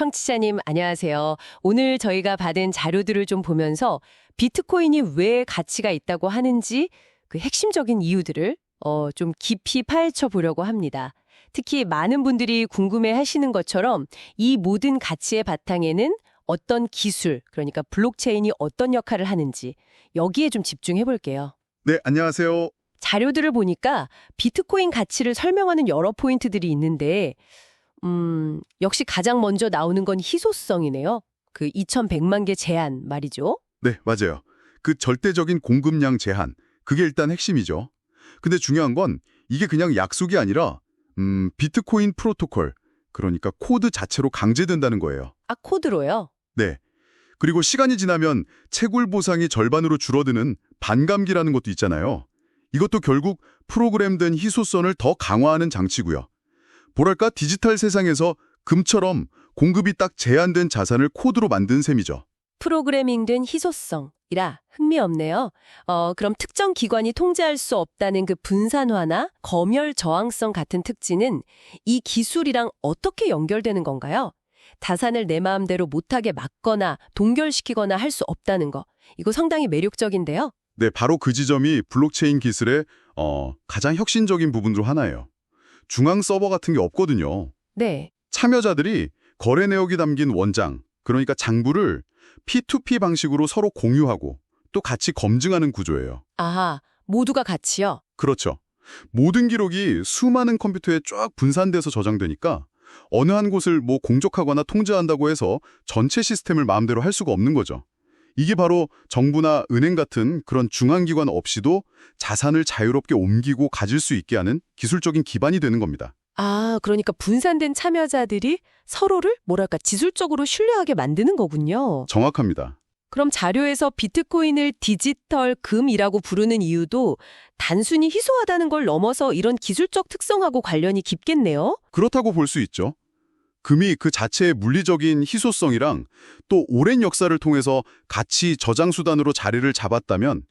청취자님 안녕하세요. 오늘 저희가 받은 자료들을 좀 보면서 비트코인이 왜 가치가 있다고 하는지 그 핵심적인 이유들을 좀 깊이 파헤쳐 보려고 합니다. 특히 많은 분들이 궁금해 하시는 것처럼 이 모든 가치의 바탕에는 어떤 기술, 그러니까 블록체인이 어떤 역할을 하는지 여기에 좀 집중해 볼게요. 네, 안녕하세요. 자료들을 보니까 비트코인 가치를 설명하는 여러 포인트들이 있는데 역시 가장 먼저 나오는 건 희소성이네요. 그 2100만 개 제한 말이죠. 네, 맞아요. 그 절대적인 공급량 제한, 그게 일단 핵심이죠. 근데 중요한 건 이게 그냥 약속이 아니라 비트코인 프로토콜, 그러니까 코드 자체로 강제된다는 거예요. 아, 코드로요? 네. 그리고 시간이 지나면 채굴 보상이 절반으로 줄어드는 반감기라는 것도 있잖아요. 이것도 결국 프로그램된 희소성을 더 강화하는 장치고요. 뭐랄까 디지털 세상에서 금처럼 공급이 딱 제한된 자산을 코드로 만든 셈이죠. 프로그래밍된 희소성이라 흥미없네요. 그럼 특정 기관이 통제할 수 없다는 그 분산화나 검열 저항성 같은 특징은 이 기술이랑 어떻게 연결되는 건가요? 자산을 내 마음대로 못하게 막거나 동결시키거나 할 수 없다는 거. 이거 상당히 매력적인데요. 네, 바로 그 지점이 블록체인 기술의 가장 혁신적인 부분 중 하나예요. 중앙 서버 같은 게 없거든요. 네. 참여자들이 거래 내역이 담긴 원장, 그러니까 장부를 P2P 방식으로 서로 공유하고 또 같이 검증하는 구조예요. 아하, 모두가 같이요? 그렇죠. 모든 기록이 수많은 컴퓨터에 쫙 분산돼서 저장되니까 어느 한 곳을 공적하거나 통제한다고 해서 전체 시스템을 마음대로 할 수가 없는 거죠. 이게 바로 정부나 은행 같은 그런 중앙기관 없이도 자산을 자유롭게 옮기고 가질 수 있게 하는 기술적인 기반이 되는 겁니다. 아, 그러니까 분산된 참여자들이 서로를 지술적으로 신뢰하게 만드는 거군요. 정확합니다. 그럼 자료에서 비트코인을 디지털 금이라고 부르는 이유도 단순히 희소하다는 걸 넘어서 이런 기술적 특성하고 관련이 깊겠네요? 그렇다고 볼 수 있죠. 금이 그 자체의 물리적인 희소성이랑 또 오랜 역사를 통해서 가치 저장 수단으로 자리를 잡았다면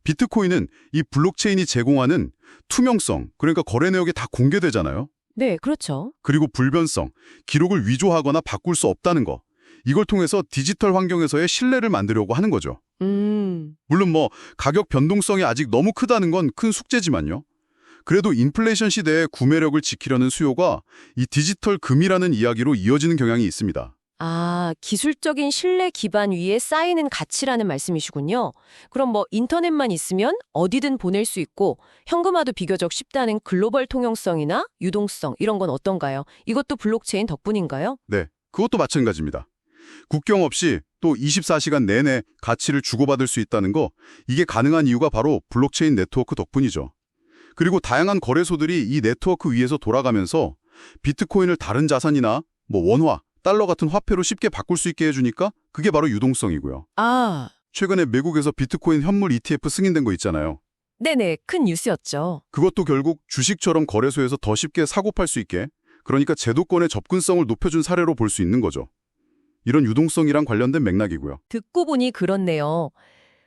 비트코인은 이 블록체인이 제공하는 투명성, 그러니까 거래 내역이 다 공개되잖아요. 네, 그렇죠. 그리고 불변성, 기록을 위조하거나 바꿀 수 없다는 거. 이걸 통해서 디지털 환경에서의 신뢰를 만들려고 하는 거죠. 물론 가격 변동성이 아직 너무 크다는 건 큰 숙제지만요. 그래도 인플레이션 시대의 구매력을 지키려는 수요가 이 디지털 금이라는 이야기로 이어지는 경향이 있습니다. 아, 기술적인 신뢰 기반 위에 쌓이는 가치라는 말씀이시군요. 그럼 인터넷만 있으면 어디든 보낼 수 있고 현금화도 비교적 쉽다는 글로벌 통용성이나 유동성 이런 건 어떤가요? 이것도 블록체인 덕분인가요? 네, 그것도 마찬가지입니다. 국경 없이 또 24시간 내내 가치를 주고받을 수 있다는 거, 이게 가능한 이유가 바로 블록체인 네트워크 덕분이죠. 그리고 다양한 거래소들이 이 네트워크 위에서 돌아가면서 비트코인을 다른 자산이나 원화, 달러 같은 화폐로 쉽게 바꿀 수 있게 해주니까 그게 바로 유동성이고요. 아, 최근에 미국에서 비트코인 현물 ETF 승인된 거 있잖아요. 네네, 큰 뉴스였죠. 그것도 결국 주식처럼 거래소에서 더 쉽게 사고 팔 수 있게, 그러니까 제도권의 접근성을 높여준 사례로 볼 수 있는 거죠. 이런 유동성이랑 관련된 맥락이고요. 듣고 보니 그렇네요.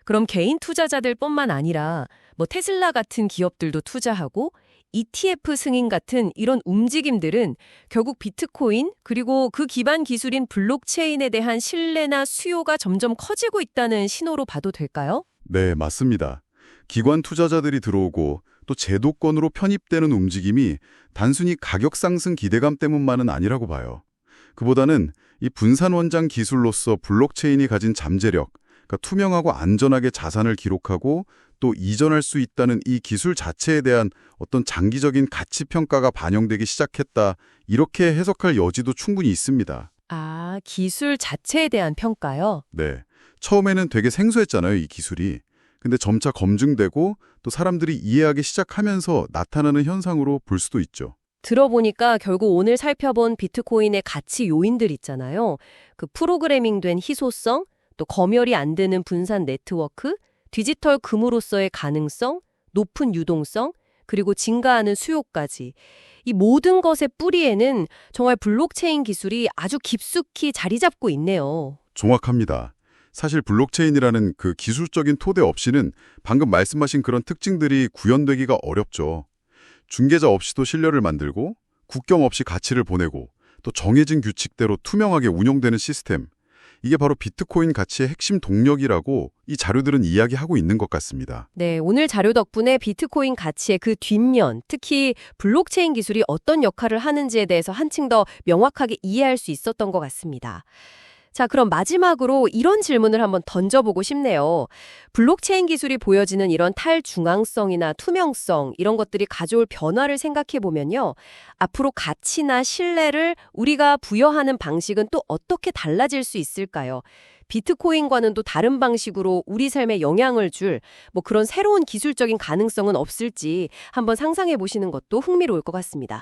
그럼 개인 투자자들뿐만 아니라 테슬라 같은 기업들도 투자하고 ETF 승인 같은 이런 움직임들은 결국 비트코인 그리고 그 기반 기술인 블록체인에 대한 신뢰나 수요가 점점 커지고 있다는 신호로 봐도 될까요? 네, 맞습니다. 기관 투자자들이 들어오고 또 제도권으로 편입되는 움직임이 단순히 가격 상승 기대감 때문만은 아니라고 봐요. 그보다는 이 분산 원장 기술로서 블록체인이 가진 잠재력, 그러니까 투명하고 안전하게 자산을 기록하고 또 이전할 수 있다는 이 기술 자체에 대한 어떤 장기적인 가치 평가가 반영되기 시작했다. 이렇게 해석할 여지도 충분히 있습니다. 아, 기술 자체에 대한 평가요? 네. 처음에는 되게 생소했잖아요, 이 기술이. 근데 점차 검증되고 또 사람들이 이해하기 시작하면서 나타나는 현상으로 볼 수도 있죠. 들어보니까 결국 오늘 살펴본 비트코인의 가치 요인들 있잖아요. 그 프로그래밍된 희소성, 또 검열이 안 되는 분산 네트워크, 디지털 금으로서의 가능성, 높은 유동성, 그리고 증가하는 수요까지. 이 모든 것의 뿌리에는 정말 블록체인 기술이 아주 깊숙이 자리 잡고 있네요. 정확합니다. 사실 블록체인이라는 그 기술적인 토대 없이는 방금 말씀하신 그런 특징들이 구현되기가 어렵죠. 중개자 없이도 신뢰를 만들고 국경 없이 가치를 보내고 또 정해진 규칙대로 투명하게 운영되는 시스템. 이게 바로 비트코인 가치의 핵심 동력이라고 이 자료들은 이야기하고 있는 것 같습니다. 네, 오늘 자료 덕분에 비트코인 가치의 그 뒷면, 특히 블록체인 기술이 어떤 역할을 하는지에 대해서 한층 더 명확하게 이해할 수 있었던 것 같습니다. 자, 그럼 마지막으로 이런 질문을 한번 던져보고 싶네요. 블록체인 기술이 보여지는 이런 탈중앙성이나 투명성, 이런 것들이 가져올 변화를 생각해 보면요. 앞으로 가치나 신뢰를 우리가 부여하는 방식은 또 어떻게 달라질 수 있을까요? 비트코인과는 또 다른 방식으로 우리 삶에 영향을 줄 그런 새로운 기술적인 가능성은 없을지 한번 상상해 보시는 것도 흥미로울 것 같습니다.